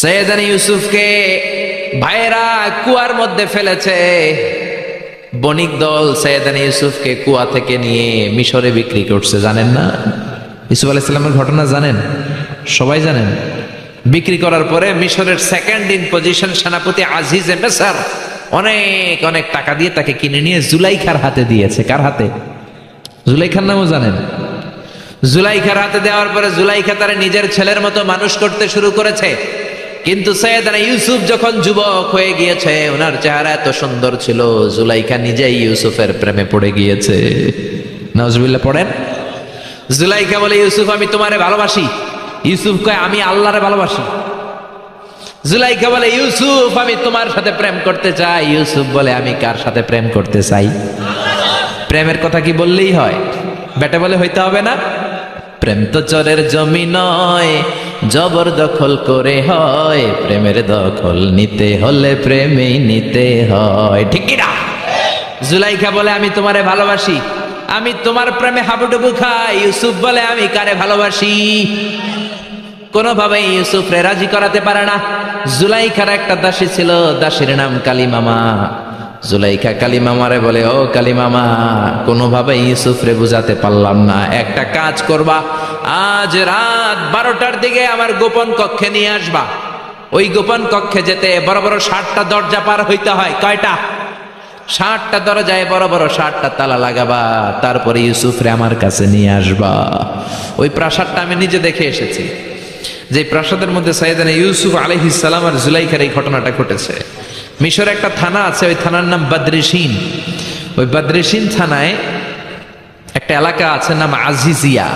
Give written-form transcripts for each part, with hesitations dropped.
সৈয়দনা ইউসুফকে ভাইয়েরা কুয়ার মধ্যে ফেলেছে। বণিক দল সৈয়দনা ইউসুফকে কুয়া থেকে নিয়ে মিশরে বিক্রি করছে। জানেন না ইউসুফ আলাইহিস সালামের ঘটনা? জানেন, সবাই জানেন। বিক্রি করার পরে মিশরের সেকেন্ড ইন পজিশন সেনাপতি আজিজে মিসর অনেক অনেক টাকা দিয়ে তাকে কিনে নিয়ে জুলাইখার হাতে দিয়েছে। কার হাতে? জুলাইখার নামও জানেন? জুলাইখার হাতে দেওয়ার পরে জুলাইখা তার নিজের ছেলের মতো মানুষ করতে শুরু করেছে। কিন্তু সৈয়দনা ইউসুফ যখন যুবক হয়ে গিয়েছে, ওনার চেহারা এত সুন্দর ছিল, জুলাইখা নিজেই ইউসুফের প্রেমে পড়ে গিয়েছে। নাউজুবিল্লাহ পড়েন। জুলাইখা বলে, ইউসুফ আমি তোমারে ভালোবাসি। ইউসুফ কয়, আমি আল্লাহরে ভালোবাসি। জুলাইখা বলে, ইউসুফ আমি তোমার সাথে প্রেম করতে চাই। ইউসুফ বলে, আমি কার সাথে প্রেম করতে চাই? প্রেমের কথা কি বললেই হয়? বেটা বলে হইতে হবে না? প্রেম তো চরের জমি নয়, জবরদখল করে হয়। প্রেমের দখল নিতে হলে প্রেমেই নিতে হয়, ঠিক কি না? জুলাইখা বলে, আমি তোমারে ভালোবাসি, আমি তোমার প্রেমে হাবুডুবু খাই। ইউসুফ বলে, আমি কারে ভালোবাসি? কোনোভাবেই ইউসুফরে রাজি করাতে পারে না। জুলাইখার একটা দাসী ছিল, দাসীর নাম কালিমামা। জুলাইখা কালিমামারে বলে, ও কালিমামা, কোনোভাবেই ইউসুফরে বুঝাতে পারলাম না। একটা কাজ করবা, আজ রাত 12টার দিকে আমার গোপন কক্ষে নিয়ে আসবা। ওই গোপন কক্ষে যেতে বড় বড় 60টা দরজা পার হইতে হয়। কয়টা? 60টা দরজায় বড় বড় 60টা তালা লাগাবা, তারপরে ইউসুফরে আমার কাছে নিয়ে আসবা। ওই প্রাসাদটা আমি নিজে দেখে এসেছি, যে প্রাসাদের মধ্যে সৈয়দনা ইউসুফ আলাইহিস সালাম আর জুলাইখার এই ঘটনাটা ঘটেছে। মিশরে একটা থানা আছে, ওই থানার নাম বাদরিসিন। ওই বাদরিসিন থানায় একটা এলাকা আছে নাম আজিজিয়া।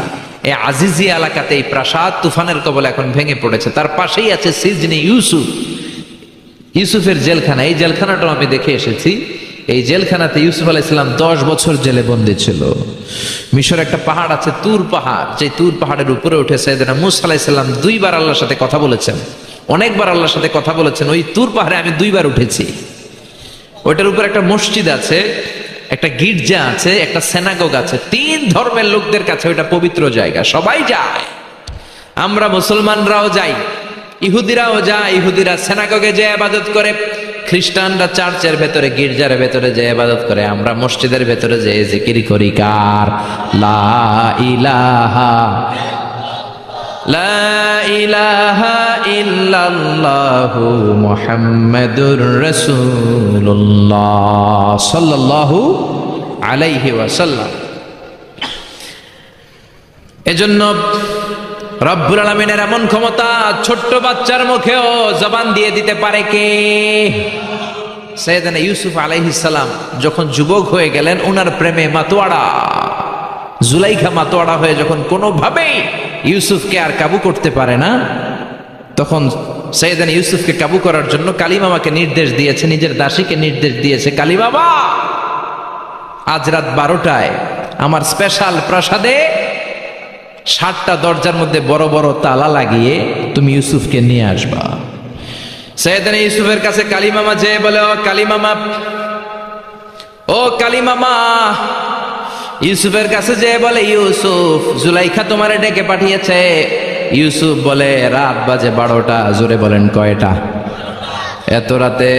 এই আজিজিয়া এলাকাতে এই প্রাসাদ তুফানের কবলে এখন ভেঙে পড়েছে। তার পাশেই আছে সিজনে ইউসুফ, ইউসুফের জেলখানা। এই জেলখানাটাও আমি দেখে এসেছি। এই জেলখানাতে ইউসুফ আলাইহিস সালাম 10 বছর জেলে বন্দী ছিল। মিশর একটা পাহাড় আছে তুর পাহাড়, যে তুর পাহাড়ের উপরে উঠে সৈয়দনা মূসা আলাইহিস সালাম 2 বার আল্লাহর সাথে কথা বলেছেন, অনেকবার আল্লাহর সাথে কথা বলেছেন। ওই তুর পাহাড়ে আমি 2 বার উঠেছি। ওইটার উপর একটা মসজিদ আছে, একটা গির্জা আছে, একটা সিনাগোগ আছে। 3 ধর্মের লোকদের কাছে ওইটা পবিত্র জায়গা, সবাই যায়। আমরা মুসলমানরাও যাই, ইহুদিরাও যায়। ইহুদিরা সিনাগোগে যে ইবাদত করে, খ্রিস্টানরা চার্চের ভেতরে গির্জার ভেতরে যে ইবাদত করে, আমরা মসজিদের ভেতরে যে জিকির করি কার? লা ইলাহা লা ইলাহা ইল্লাল্লাহু মুহাম্মাদুর রাসূলুল্লাহ সাল্লাল্লাহু আলাইহি ওয়াসাল্লাম। এজন্য রব্বুল আলামিনের এমন ক্ষমতা, ছোট্ট বাচ্চার মুখেও জবান দিয়ে দিতে পারে কে? সৈয়দনা ইউসুফ আলাইহিস সালাম যখন যুবক হয়ে গেলেন, ওনার প্রেমে মাতোয়ারা। জুলাইখা মাতোয়ারা হয়ে যখন কোনোভাবেই ইউসুফকে আর কাবু করতে পারে না, তখন সৈয়দনা ইউসুফকে কাবু করার জন্য কালিমামাকে নির্দেশ দিয়েছে, নিজের দাসীকে নির্দেশ দিয়েছে, কালিমামা আজ রাত 12টায় আমার স্পেশাল প্রাসাদে 60টা দরজার মধ্যে বড় বড় তালা লাগিয়ে তুমি ইউসুফকে নিয়ে আসবা। সৈয়দনা ইউসুফের কাছে কালিমামা যেয়ে বলে, ও কালিমামা, ও কালিমামা। ইউসুফের কাছে যেয়ে বলে, ইউসুফ, জুলাইখা তোমারে ডেকে পাঠিয়েছে। ইউসুফ বলে, রাত বাজে 12টা। জোরে বলেন, কয়টা? এত রাতে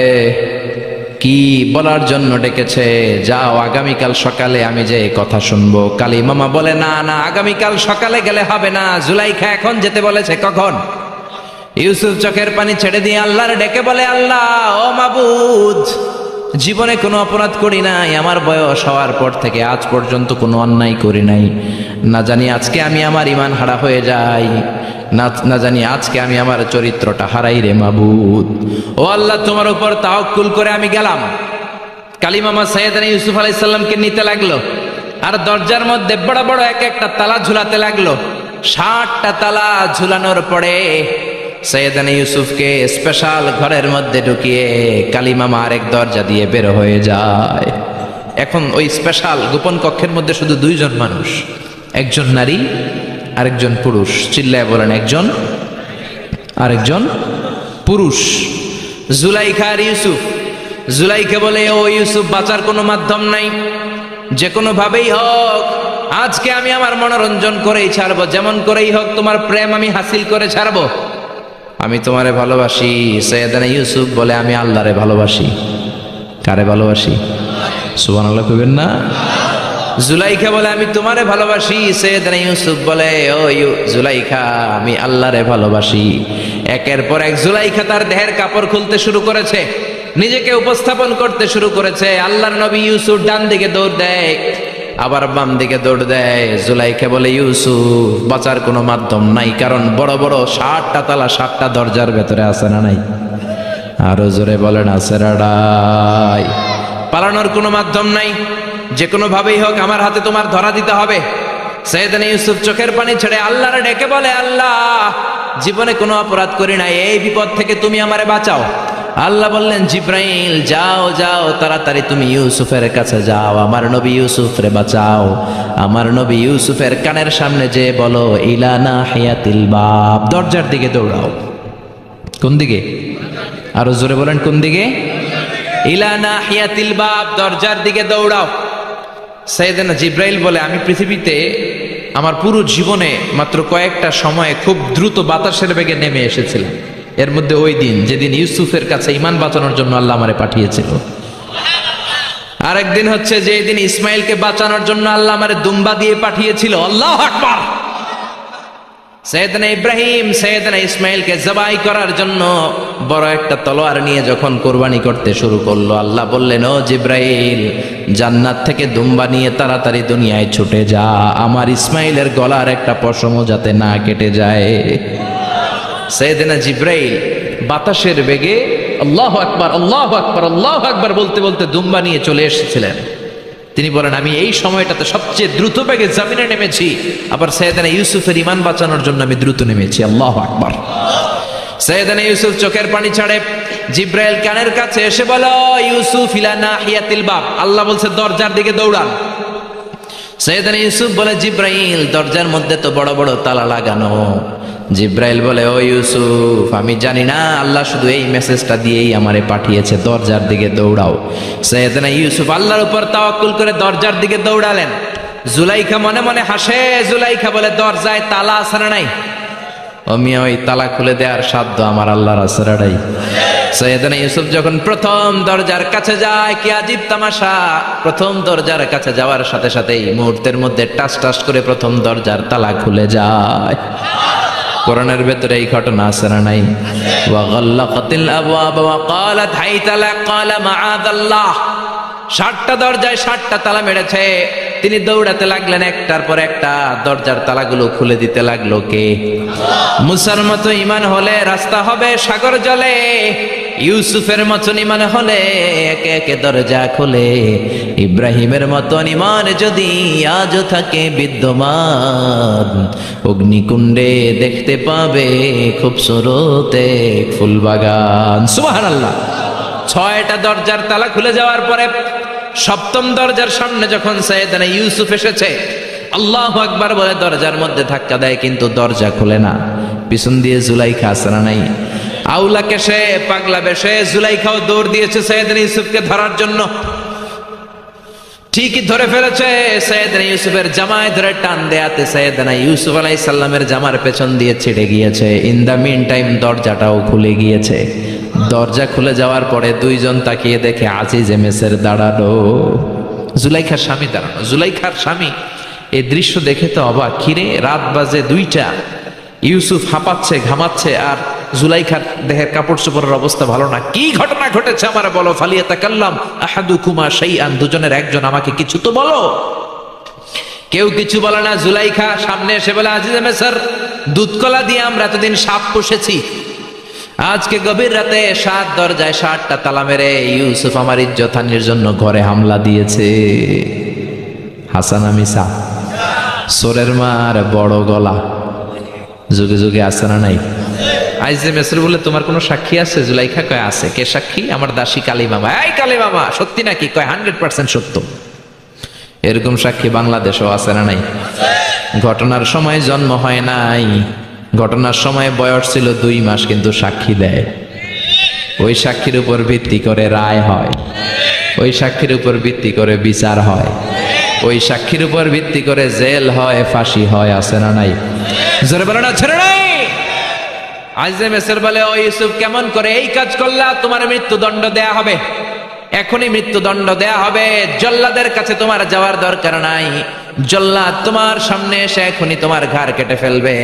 কি বলার জন্য ডেকেছে? যাও, আগামীকাল সকালে আমি যে কথা শুনবো। কালিমামা বলে, না না, আগামীকাল সকালে গেলে হবে না, জুলাইখা এখন যেতে বলেছে। কখন? ইউসুফ চোখের পানি ছেড়ে দিয়ে আল্লাহর ডেকে বলে, আল্লাহ, ও মাবুদ, জীবনে কোনো অপরাধ করি নাই, আমার বয়স হওয়ার পর থেকে আজ পর্যন্ত কোনো অন্যায় করি নাই। না জানি আজকে আমি আমার ঈমান হারা হয়ে যাই, না জানি আজকে আমি আমার চরিত্রটা হারাই রে মাবুদ। ও আল্লাহ, তোমার উপর তাওয়াক্কুল করে আমি গেলাম। কালিমামা সৈয়দনা ইউসুফ আলাইহিস সালামকে নিতে লাগলো, আর দরজার মধ্যে বড় বড় এক একটা তালা ঝুলাতে লাগলো। 60টা তালা ঝুলানোর পরে সৈয়দনা ইউসুফকে স্পেশাল ঘরের মধ্যে ঢুকিয়ে কালিমামা আরেক দরজা দিয়ে বের হয়ে যায়। এখন ওই স্পেশাল গোপন কক্ষের মধ্যে শুধু 2 জন মানুষ, একজন নারী আরেকজন পুরুষ। চিল্লায় বলেন, একজন আরেকজন পুরুষ। জুলাইখা আর ইউসুফ। জুলাইখা বলে, ও ইউসুফ, বাঁচার কোনো মাধ্যম নাই, যে কোনো ভাবেই হোক আজকে আমি আমার মনোরঞ্জন করেই ছাড়বো, যেমন করেই হোক তোমার প্রেম আমি হাসিল করে ছাড়বো। আমি তোমারে ভালোবাসি। সৈয়দনা ইউসুফ বলে আমি আল্লাহরে ভালোবাসি। কারে ভালোবাসি? সুবহানাল্লাহ কইবেন না? জুলাইখা বলে আমি তোমারে ভালোবাসি। সৈয়দনা ইউসুফ বলে ও জুলাইখা আমি আল্লাহরে ভালোবাসি। একের পর এক জুলাইখা তার দেহের কাপড় খুলতে শুরু করেছে, নিজেকে উপস্থাপন করতে শুরু করেছে। আল্লাহর নবী ইউসুফ ডান দিকে দৌড় দেয়, আবার বাম দিকে দৌড় দেয়। জুলাইখা বলে ইউসুফ বাঁচার কোনো মাধ্যম নাই, কারণ বড় বড় 60টা তালা 60টা দরজার ভেতরে আছে না নাই? আরো জোরে বলেন আছে রাডাই। পালানোর কোনো মাধ্যম নাই, যে কোনো ভাবেই হোক আমার হাতে তোমার ধরা দিতে হবে। সৈয়দনা ইউসুফ চোখের পানি ছেড়ে আল্লাহরে ডেকে বলে আল্লাহ জীবনে কোনো অপরাধ করি নাই, এই বিপদ থেকে তুমি আমারে বাঁচাও। আল্লাহ বললেন জিব্রাইল যাও যাও তাড়াতাড়ি তুমি ইউসুফের কাছে যাও, আমার নবী ইউসুফরে বাঁচাও। আমার নবী ইউসুফের কানের সামনে যে বলো ইলা নাহিয়াতিল বাব, দরজার দিকে দৌড়াও। কোন দিকে? আরো জোরে বলেন কোন দিকে? ইলা নাহিয়াতিল বাব, দরজার দিকে দৌড়াও। সাইয়েদনা জিব্রাইল বলে আমি পৃথিবীতে আমার পুরো জীবনে মাত্র কয়েকটা সময়ে খুব দ্রুত বাতাসের বেগে নেমে এসেছিলাম, এর মধ্যে ওই দিন যেদিন ইউসুফের কাছে ঈমান বাঁচানোর জন্য আল্লাহ আমারে পাঠিয়েছিল। আরেকদিন হচ্ছে যে দিন ইসমাইলকে বাঁচানোর জন্য আল্লাহ আমারে দুম্বা দিয়ে পাঠিয়েছিল। আল্লাহু আকবার। সৈয়দনা ইব্রাহিম সৈয়দনা ইসমাইলকে জবাই করার জন্য বড় একটা তলোয়ার নিয়ে যখন কোরবানি করতে শুরু করলো, আল্লাহ বললেন ও জিব্রাইল জান্নাত থেকে দুম্বা নিয়ে তাড়াতাড়ি দুনিয়ায় ছুটে যা, আমার ইসমাইলের গলার একটা পশমও যাতে না কেটে যায়। সৈয়দনা জিব্রাইল বাতাসের বেগে আল্লাহু আকবার আল্লাহু আকবার আল্লাহু আকবার বলতে বলতে দুম্বা নিয়ে চলে এসেছিলেন। তিনি বলেন আমি এই সময়টাতে সবচেয়ে দ্রুত বেগে জমিনে নেমেছি, আবার সৈয়দনা ইউসুফের ঈমান বাঁচানোর জন্য আমি দ্রুত নেমেছি। আল্লাহু আকবার। সৈয়দনা ইউসুফ চোখের পানি ছাড়ে, জিব্রাইল কানের কাছে এসে বলো ইউসুফ ইলা নাহিয়াতিল বাব, আল্লাহ বলছে দরজার দিকে দৌড়ান। সৈয়দনা ইউসুফ বলে জিব্রাইল দরজার মধ্যে তো বড় বড় তালা লাগানো। জিব্রাইল বলে ও ইউসুফ আমি জানি না, আল্লাহ শুধু এই মেসেজটা দিয়েই আমারে পাঠিয়েছে, দরজার দিকে দৌড়াও। সৈয়দনা ইউসুফ আল্লাহর উপর তাওয়াক্কুল করে দরজার দিকে দৌড়ালেন। জুলাইখা মনে মনে হাসে। জুলাইখা বলে দরজায় তালা আছে না নাই? ও মিয়া ওই তালা খুলে দেওয়ার সাধ্য আমার আল্লাহর আছে না নাই? সৈয়দনা ইউসুফ যখন প্রথম দরজার কাছে যায়, কি আজীব তামাশা, প্রথম দরজার কাছে যাওয়ার সাথে সাথেই মুহূর্তের মধ্যে টাস টাস করে প্রথম দরজার তালা খুলে যায়। কোরআনের ভেতরে এই ঘটনা আছে না নাই? ওয়া গাল্লাকাতিল আবওয়াব ওয়া ক্বালাত হাইতা লাক ক্বালা মাআযাল্লাহ। 60টা দরজায় 60টা তালা মেরেছে। তিনি দৌড়াতে লাগলেন, একটার পর একটা দরজার তালাগুলো খুলে দিতে লাগলো কে? মুসার মতো ঈমান হলে রাস্তা হবে সাগর জলে, ইউসুফের মতন ঈমান হলে একে একে দরজা খুলে। ইব্রাহিমের মতন ঈমান যদি আজও থাকে বিদ্যমান, অগ্নিকুণ্ডে দেখতে পাবে খুবসুরত এক ফুলবাগান। সুবহানাল্লাহ। 6টা দরজার তালা খুলে যাওয়ার পরে 7ম দরজার সামনে যখন সৈয়দনা ইউসুফ এসেছে, আল্লাহু আকবার বলে দরজার মধ্যে ধাক্কা দেয়, কিন্তু দরজা খুলে না। পিছন দিয়ে জুলাইখা আছে না নাই? আউলা কেশে পাগলা বেশে জুলাইখাও দৌড় দিয়েছে সৈয়দনা ইউসুফকে ধরার জন্য। ঠিকই ধরে ফেলেছে। সৈয়দনা ইউসুফের জামায় ধরে টান দেয়াতে সৈয়দনা ইউসুফ আলাইহিস সালামের জামার পেছন দিয়ে ছিঁড়ে গিয়েছে। ইন দা মিন টাইম দরজাটাও খুলে গিয়েছে। দরজা খুলে যাওয়ার পরে দুইজন তাকিয়ে দেখে আজিজে মেসের দাঁড়ানো, জুলাইখার স্বামী দাঁড়ানো। জুলাইখার স্বামী এই দৃশ্য দেখে তো অবাক, কিরে রাত বাজে 2টা, ইউসুফ হাঁপাচ্ছে ঘামাচ্ছে আর জুলাইখার দেহের কাপড় চোপড়ের অবস্থা ভালো না, কি ঘটনা ঘটেছে আমার বলো। ফালিয়াতাকাল্লাম আহাদুকুমা শাইআন, দুজনের একজন আমাকে কিছু তো বলো। কেউ কিছু বলে না। জুলাইখা সামনে এসে বলে আজিজে মেসর দুধকলা দিয়ে আমরা এতদিন সাপ পুষেছি, আজকে গভীর রাতে 7 দরজায় 60টা তালা মেরে ইউসুফ আমার ইজ্জতহানির জন্য ঘরে হামলা দিয়েছে। হাসানা মিসা সোরের মার বড় গলা, যুগে যুগে আছে না নাই? আইজে মেসর বলে তোমার কোনো সাক্ষী আছে? জুলাইখা কয় আছে। কে সাক্ষী? আমার দাসী কালী মামা। এই কালী মামা সত্যি নাকি? কয় 100% সত্য। এরকম সাক্ষী বাংলাদেশও আছে না নাই? ঘটনার সময় জন্ম হয় নাই, ঘটনার সময় বয়স ছিল 2 মাস, কিন্তু সাক্ষী দেয়। ওই সাক্ষীর উপর ভিত্তি করে রায় হয়, ওই সাক্ষীর উপর ভিত্তি করে বিচার হয়, ওই সাক্ষীর উপর ভিত্তি করে জেল হয়, ফাঁসি হয়। আছে না নাই? জোরে বলো না ছেড়ে নাই। আজিজে মিসর বলে, ও ইউসুফ, কেমন করে এই কাজ করলা? তোমার মৃত্যুদণ্ড দেয়া হবে, এখনই মৃত্যুদণ্ড দেয়া হবে। জল্লাদের কাছে তোমার যাওয়ার দরকার নাই, জল্লাদ তোমার সামনে এসে এখনই তোমার ঘাড় কেটে ফেলবে,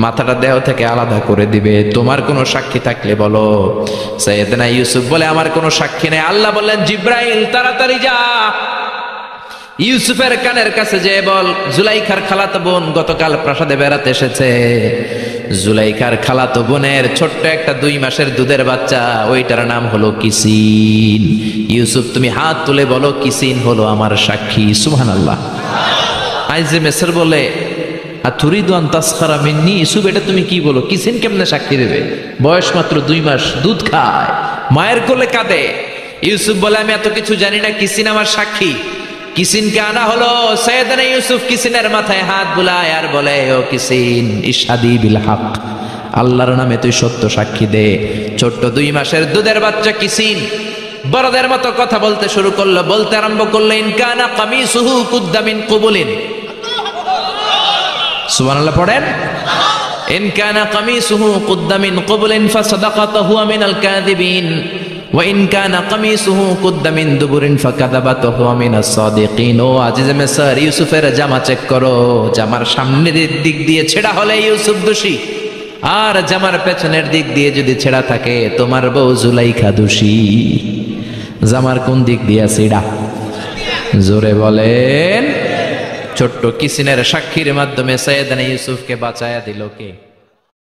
মাথাটা দেহ থেকে আলাদা করে দিবে। তোমার কোনো সাক্ষী থাকলে বলো। সাইয়েদনা ইউসুফ বলে, আমার কোনো সাক্ষী নেই। আল্লাহ বললেন, জিব্রাইল তাড়াতাড়ি যা, ইউসুফের কানের কাছে যে বল, জুলাইখার খালাতো বোন গতকাল প্রাসাদে বেড়াতে এসেছে। জুলাইখার খালাতো বোনের ছোট্ট একটা 2 মাসের দুধের বাচ্চা, ওইটার নাম হলো কিসিন। ইউসুফ, তুমি হাত তুলে বলো, কিসিন হলো আমার সাক্ষী। সুবহানাল্লাহ। আইজে মিসর বলে, আতুরিদু আন তাসখারা মিন্নি? ইউসুফ, এটা তুমি কি বলো? কিসিন কেমনে সাক্ষী দেবে? বয়স মাত্র 2 মাস, দুধ খায়, মায়ের কোলে কাঁদে। ইউসুফ বলে, আমি এত কিছু জানি না, কিসিন আমার সাক্ষী। কিসিনকে আনা হলো। সাইয়েদনা ইউসুফ কিসিনের মাথায় হাত বুলায় আর বলে, ও কিসিন, ইশহাদি বিল হক, আল্লাহর নামে তুই সত্য সাক্ষী দে। ছোট্ট 2 মাসের দুধের বাচ্চা কিসিন বড়দের মতো কথা বলতে শুরু করলো, বলতে আরম্ভ করলো, ইন কানা কামিসুহু কুদ্দা মিন কুবুলিন। সুবহানাল্লাহ পড়েন। ইন কানা কামিসুহু কুদ্দা মিন কুবুলিন ফাসাদাকাত হুয়া মিনাল কাযিবিন ওয়া ইন কানা কামিসুহু কুদ্দা মিন দুবুরিন ফাকাযাবাত হুয়া মিনাস সাদিকিন। ও আজিজে মিসর, ইউসুফের জামা চেক করো, জামার সামনের দিক দিয়ে ছেঁড়া হলে ইউসুফ দোষী, আর জামার পেছনের দিক দিয়ে যদি ছেঁড়া থাকে তোমার বউ জুলাইখা দোষী। জামার কোন দিক দিয়ে ছেঁড়া? জোরে বলেন। ছোট্ট কিসিনের সাক্ষীর মাধ্যমে সাইয়েদনা ইউসুফকে বাঁচায়া দিল কে?